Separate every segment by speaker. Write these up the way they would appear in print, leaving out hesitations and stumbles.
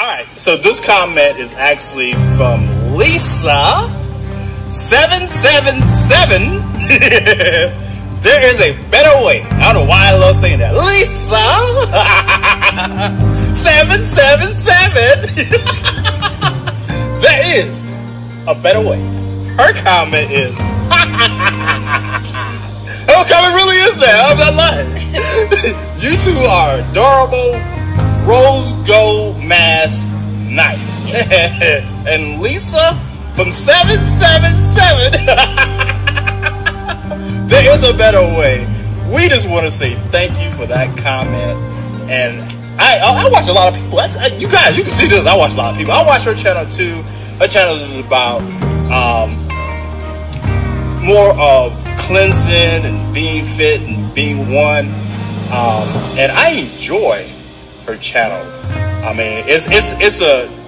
Speaker 1: right, so this comment is actually from Lisa777. There is a better way. I don't know why I love saying that. Lisa 777. There is a better way. Her comment is, her comment really is that. I'm not lying. You two are adorable, rose gold mask, nice. And Lisa from 777. There is a better way. We just want to say thank you for that comment. And I watch a lot of people. You guys, you can see this. I watch a lot of people. I watch her channel too. Her channel is about more of cleansing and being fit and being one. And I enjoy her channel. I mean, it's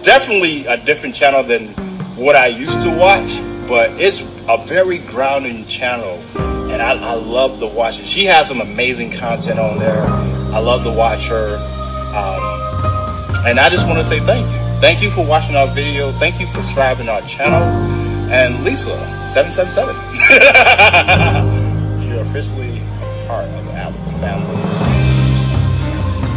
Speaker 1: definitely a different channel than what I used to watch, but it's a very grounding channel. And I love to watch it. She has some amazing content on there. I love to watch her. And I just want to say thank you. Thank you for watching our video. Thank you for subscribing to our channel. And Lisa, 777. You're officially a part of the Albert family.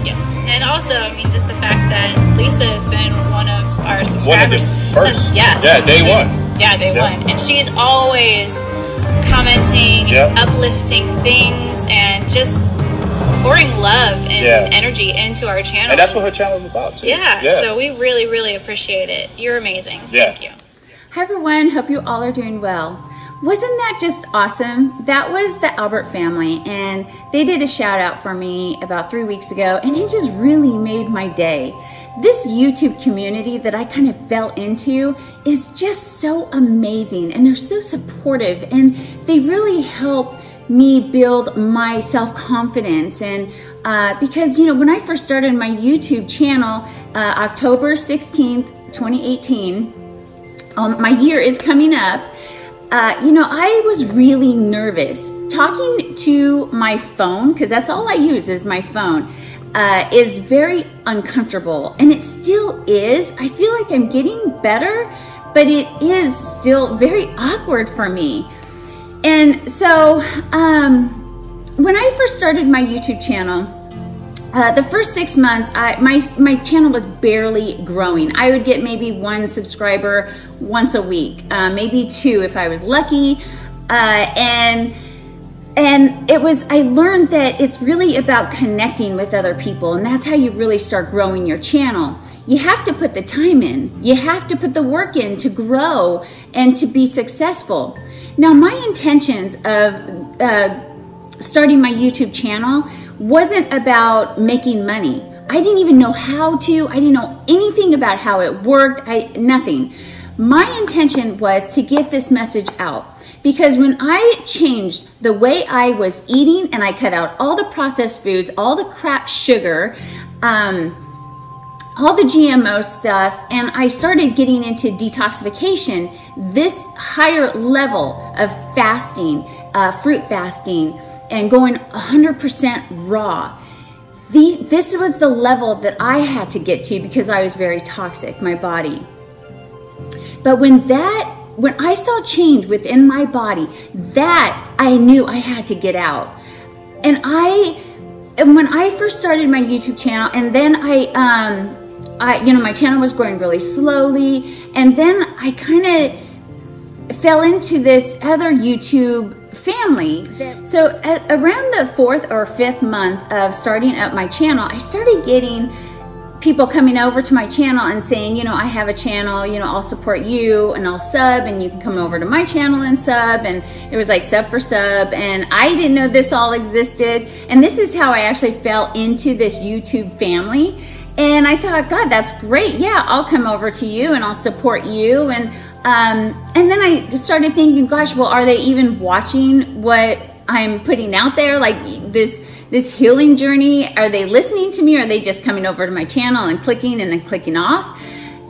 Speaker 2: Yes. And also, I mean, just the fact that Lisa has been one of our subscribers.
Speaker 1: One of the first.
Speaker 2: Since, yes.
Speaker 1: Yeah, day one.
Speaker 2: Yeah, day one. And she's always commenting, uplifting things, and just pouring love and energy into our channel.
Speaker 1: And that's what her channel is about too.
Speaker 2: Yeah. So we really, really appreciate it. You're amazing. Thank you.
Speaker 3: Hi everyone, hope you all are doing well. Wasn't that just awesome? That was the Albert family, and they did a shout out for me about 3 weeks ago, and it just really made my day. This YouTube community that I kind of fell into is just so amazing, and they're so supportive, and they really help me build my self-confidence. And because, you know, when I first started my YouTube channel, October 16th, 2018, my year is coming up. You know, I was really nervous. Talking to my phone, because that's all I use is my phone, is very uncomfortable, and it still is. I feel like I'm getting better, but it is still very awkward for me. And so when I first started my YouTube channel, the first 6 months, my channel was barely growing. I would get maybe 1 subscriber once a week, maybe 2 if I was lucky. And I learned that it's really about connecting with other people, and that's how you really start growing your channel. You have to put the time in. You have to put the work in to grow and to be successful. Now, my intentions of starting my YouTube channel wasn't about making money. I didn't even know how to. I didn't know anything about how it worked. Nothing. My intention was to get this message out, because when I changed the way I was eating and I cut out all the processed foods, all the crap sugar, all the GMO stuff, and I started getting into detoxification, this higher level of fasting, fruit fasting, and going 100% raw. This was the level that I had to get to because I was very toxic, my body. But when I saw change within my body, that I knew I had to get out. And when I first started my YouTube channel, and then you know, my channel was growing really slowly, and then I kind of fell into this other YouTube family. So at around the 4th or 5th month of starting up my channel, I started getting people coming over to my channel and saying, you know, I have a channel, you know, I'll support you and I'll sub, and you can come over to my channel and sub. And it was like sub for sub, and I didn't know this all existed. And this is how I actually fell into this YouTube family. And I thought, God, that's great. Yeah, I'll come over to you and I'll support you. And then I started thinking, gosh, well, are they even watching what I'm putting out there? Like this healing journey, are they listening to me? Or are they just coming over to my channel and clicking and then clicking off?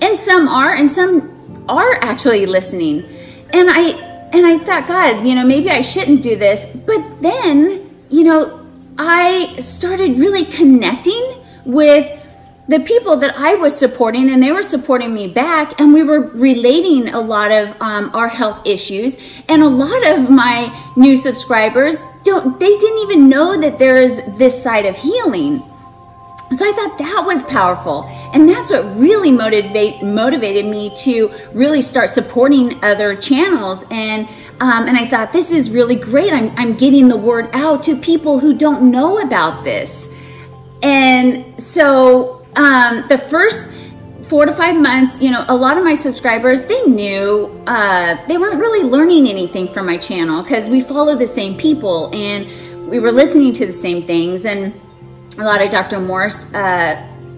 Speaker 3: And some are, and some are actually listening. And I thought, God, you know, maybe I shouldn't do this. But then, you know, I started really connecting with the people that I was supporting, and they were supporting me back, and we were relating a lot of our health issues. And a lot of my new subscribers they didn't even know that there is this side of healing. So I thought that was powerful, and that's what really motivated me to really start supporting other channels. And I thought, this is really great. I'm getting the word out to people who don't know about this. And so the first 4 to 5 months, you know, a lot of my subscribers, they knew they weren't really learning anything from my channel, because we follow the same people and we were listening to the same things. And a lot of Dr. Morse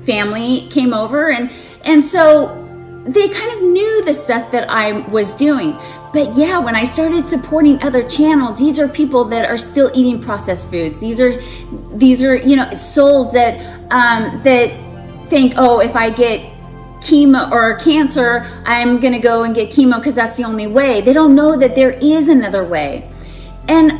Speaker 3: family came over, and so they kind of knew the stuff that I was doing. But yeah, when I started supporting other channels, these are people that are still eating processed foods. These are you know, souls that that think, oh, if I get chemo or cancer, I'm gonna go and get chemo because that's the only way. They don't know that there is another way. And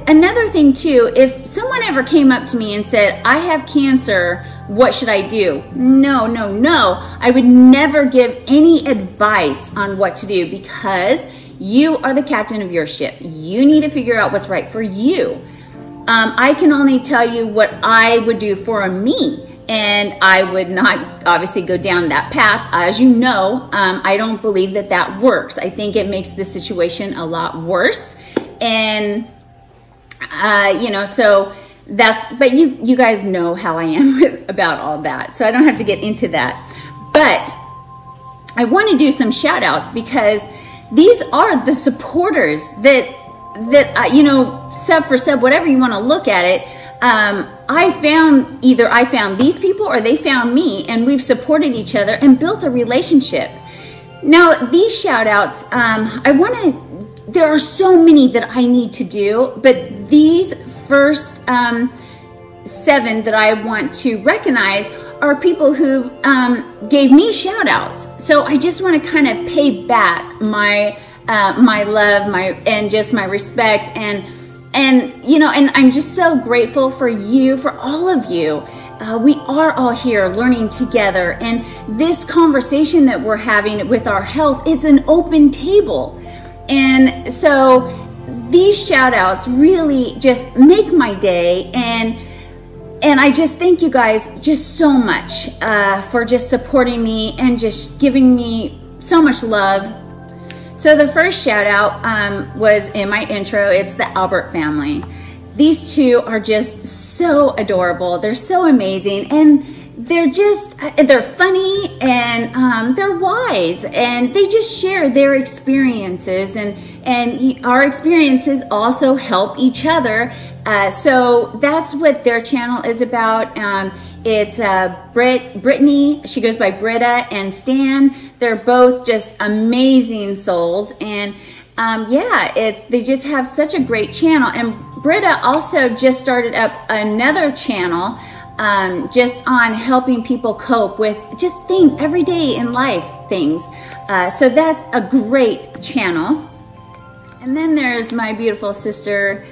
Speaker 3: another thing too, if someone ever came up to me and said, I have cancer, what should I do? No, no, no. I would never give any advice on what to do, because you are the captain of your ship. You need to figure out what's right for you. I can only tell you what I would do for me. And I would not obviously go down that path. As you know, I don't believe that that works. I think it makes the situation a lot worse. And, you know, so but you guys know how I am about all that. So I don't have to get into that. But I want to do some shout outs, because these are the supporters that you know, sub for sub, whatever you want to look at it. I found these people or they found me, and we've supported each other and built a relationship. Now, these shout outs, there are so many that I need to do, but these first 7 that I want to recognize are people who gave me shout outs. So I just want to kind of pay back my love, and just my respect, and you know, and I'm just so grateful for you, for all of you. We are all here learning together, and this conversation that we're having with our health is an open table. And so these shout outs really just make my day, and I just thank you guys just so much for just supporting me and just giving me so much love. So the first shout out was in my intro. It's the Albert family. These two are just so adorable. They're so amazing, and they're funny, and they're wise, and they just share their experiences, and our experiences also help each other. So that's what their channel is about. It's Brittany, she goes by Britta, and Stan. They're both just amazing souls, and yeah, they just have such a great channel. And Britta also just started up another channel just on helping people cope with just things, everyday in life things. So that's a great channel. And then there's my beautiful sister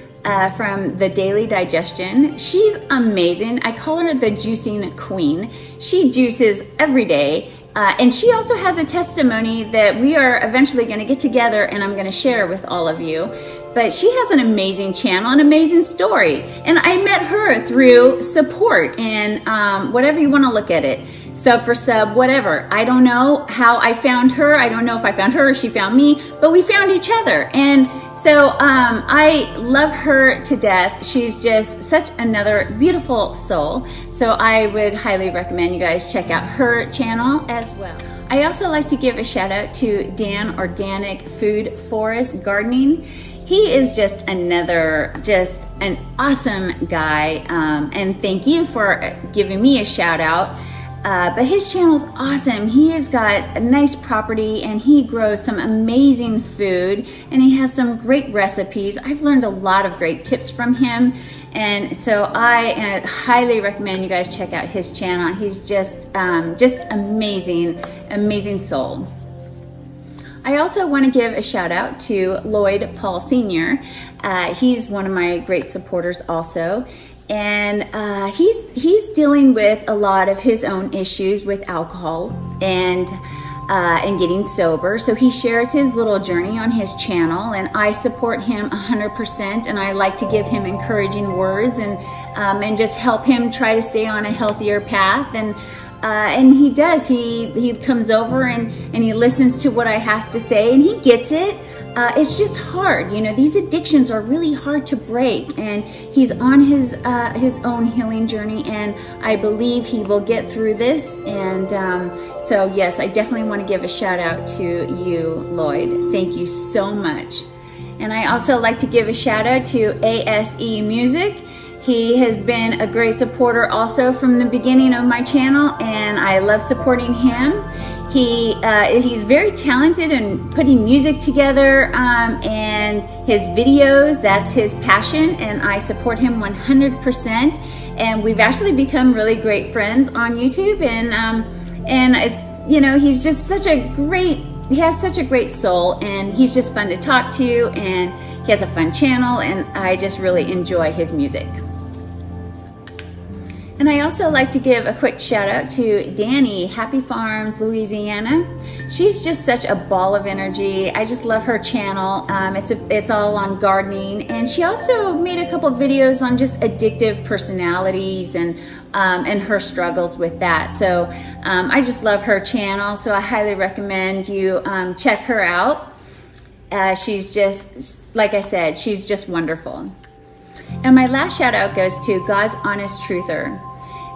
Speaker 3: from the Daily Digestion. She's amazing. I call her the juicing queen. She juices every day. And she also has a testimony that we are eventually going to get together and I'm going to share with all of you. But she has an amazing channel, an amazing story. And I met her through support and whatever you want to look at it. Sub for sub, whatever. I don't know how I found her. I don't know if I found her or she found me, but we found each other. And so I love her to death. She's just such another beautiful soul. So I would highly recommend you guys check out her channel as well. I also like to give a shout out to Dan Organic Food Forest Gardening. He is just an awesome guy. And thank you for giving me a shout out. But his channel's awesome. He has got a nice property and he grows some amazing food and he has some great recipes. I've learned a lot of great tips from him, and so I highly recommend you guys check out his channel. He's just amazing, amazing soul. I also want to give a shout out to Lloyd Paul Sr. He's one of my great supporters also. and he's dealing with a lot of his own issues with alcohol and getting sober. So he shares his little journey on his channel, and I support him 100%, and I like to give him encouraging words and just help him try to stay on a healthier path. And he does. He comes over and he listens to what I have to say, and he gets it. It's just hard, you know. These addictions are really hard to break, and he's on his own healing journey, and I believe he will get through this. And so yes, I definitely want to give a shout out to you, Lloyd. Thank you so much. And I also like to give a shout out to ASE Music. He has been a great supporter also from the beginning of my channel, and I love supporting him. He's very talented in putting music together, and his videos, that's his passion, and I support him 100%. And we've actually become really great friends on YouTube, and it's, you know, he's just such a great, he has such a great soul, and he's just fun to talk to, and he has a fun channel, and I just really enjoy his music. And I also like to give a quick shout out to Danny, Happy Farms, Louisiana. She's just such a ball of energy. I just love her channel. It's all on gardening, and she also made a couple of videos on just addictive personalities and her struggles with that. So I just love her channel, so I highly recommend you check her out. She's just, like I said, she's just wonderful. And my last shout out goes to God's Honest Truther.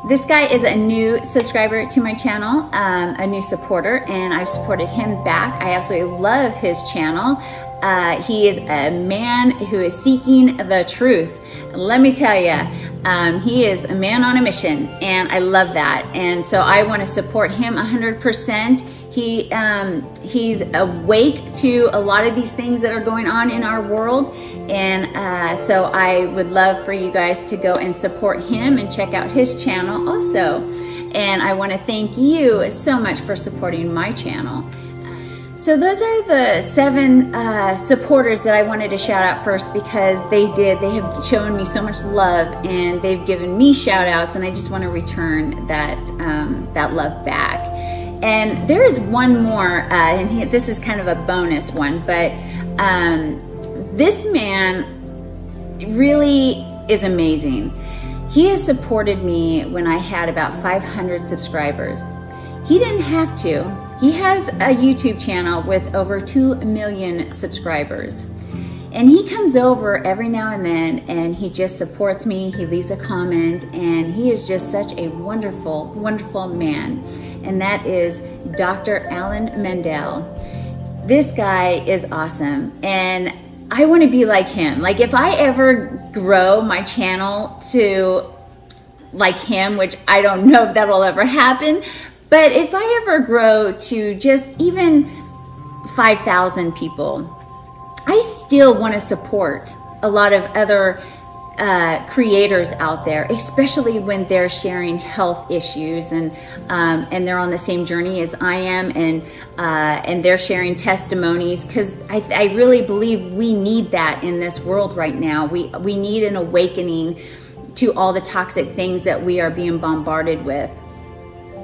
Speaker 3: This guy is a new subscriber to my channel, a new supporter, and I've supported him back. I absolutely love his channel. He is a man who is seeking the truth. Let me tell you, he is a man on a mission, and I love that. And so I want to support him 100%. He's awake to a lot of these things that are going on in our world, and so I would love for you guys to go and support him and check out his channel also. And I want to thank you so much for supporting my channel. So those are the 7 supporters that I wanted to shout out first, because they have shown me so much love, and they've given me shout outs, and I just want to return that love back. And there is one more, and this is kind of a bonus one, but this man really is amazing. He has supported me when I had about 500 subscribers. He didn't have to. He has a YouTube channel with over 2 million subscribers. And he comes over every now and then, and he just supports me. He leaves a comment, and he is just such a wonderful, wonderful man. And that is Dr. Alan Mendel. This guy is awesome, and I want to be like him. Like, if I ever grow my channel to like him, which I don't know if that will ever happen, but if I ever grow to just even 5,000 people, I still want to support a lot of other creators out there, especially when they're sharing health issues and they're on the same journey as I am, and they're sharing testimonies, because I really believe we need that in this world right now. We need an awakening to all the toxic things that we are being bombarded with.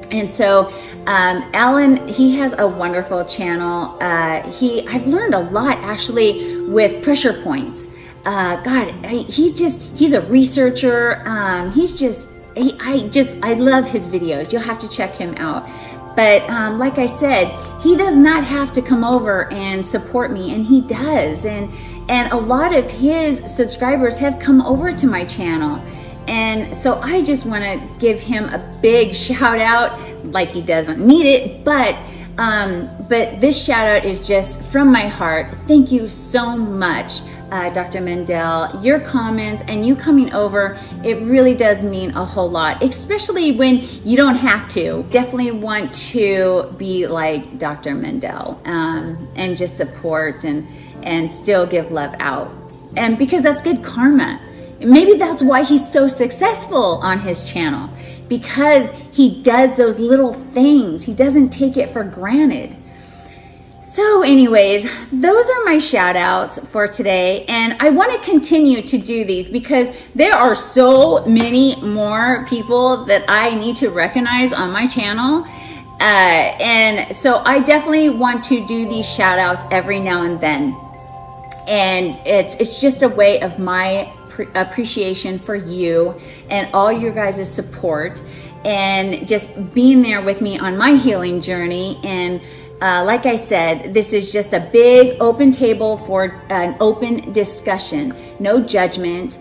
Speaker 3: And so Alan, he has a wonderful channel. I've learned a lot actually with pressure points. He's a researcher. I love his videos. You'll have to check him out. But like I said, he does not have to come over and support me, and he does. And a lot of his subscribers have come over to my channel. And so I just want to give him a big shout out, like he doesn't need it, but this shout out is just from my heart. Thank you so much, Dr. Mendel. Your comments and you coming over, it really does mean a whole lot, especially when you don't have to. Definitely want to be like Dr. Mendel, and just support and still give love out. And because that's good karma. Maybe that's why he's so successful on his channel, because he does those little things. He doesn't take it for granted. So anyways, those are my shout outs for today, and I want to continue to do these because there are so many more people that I need to recognize on my channel. And so I definitely want to do these shout outs every now and then. And it's just a way of my appreciation for you and all your guys' support and just being there with me on my healing journey. And like I said, this is just a big open table for an open discussion, no judgment,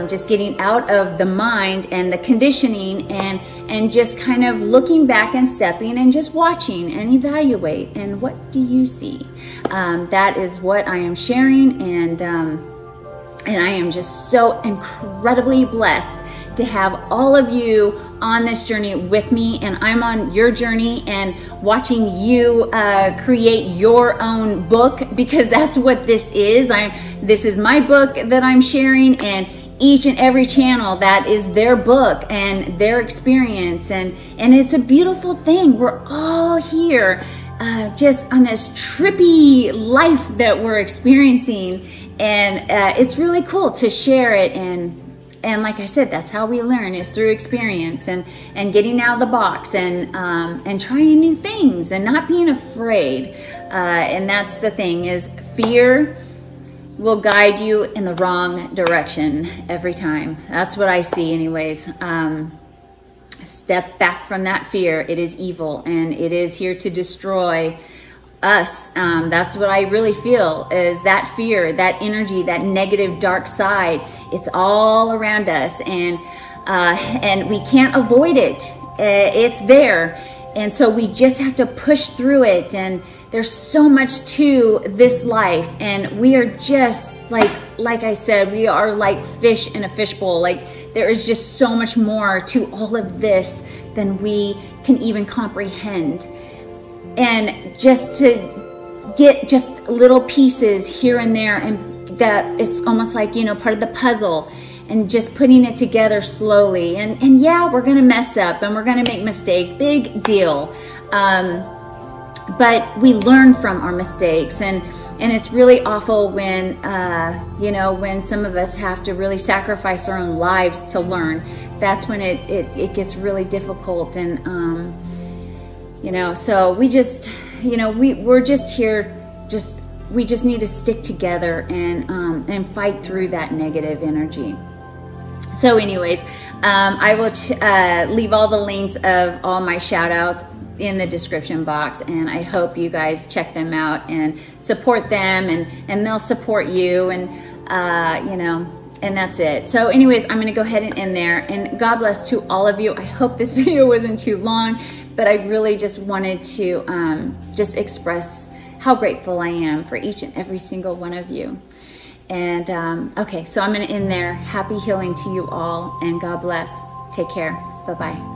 Speaker 3: just getting out of the mind and the conditioning and just kind of looking back and stepping and just watching and evaluate. And what do you see? That is what I am sharing, and I am just so incredibly blessed to have all of you on this journey with me, and I'm on your journey and watching you create your own book, because that's what this is. This is my book that I'm sharing, and each and every channel, that is their book and their experience, and it's a beautiful thing. We're all here just on this trippy life that we're experiencing, and it's really cool to share it. And like I said, that's how we learn, is through experience and getting out of the box and trying new things and not being afraid. And that's the thing, is fear will guide you in the wrong direction every time. That's what I see anyways. Step back from that fear. It is evil, and it is here to destroy us. That's what I really feel, is that fear, that energy, that negative dark side. It's all around us, and we can't avoid it. It's there, and so we just have to push through it. And there's so much to this life, and we are just like I said, we are like fish in a fishbowl. Like, there is just so much more to all of this than we can even comprehend. And just to get just little pieces here and there, and that it's almost like, you know, part of the puzzle, and just putting it together slowly. And yeah, we're gonna mess up and we're gonna make mistakes, big deal. But we learn from our mistakes, and it's really awful when, you know, when some of us have to really sacrifice our own lives to learn. That's when it gets really difficult. And, you know, so we just, you know, we're just here, we just need to stick together and fight through that negative energy. So anyways, I will leave all the links of all my shout outs in the description box, and I hope you guys check them out and support them, and they'll support you, and you know, and that's it. So anyways, I'm gonna go ahead and end there, and God bless to all of you. I hope this video wasn't too long, but I really just wanted to just express how grateful I am for each and every single one of you. And okay, so I'm gonna end there. Happy healing to you all, and God bless. Take care. Bye-bye.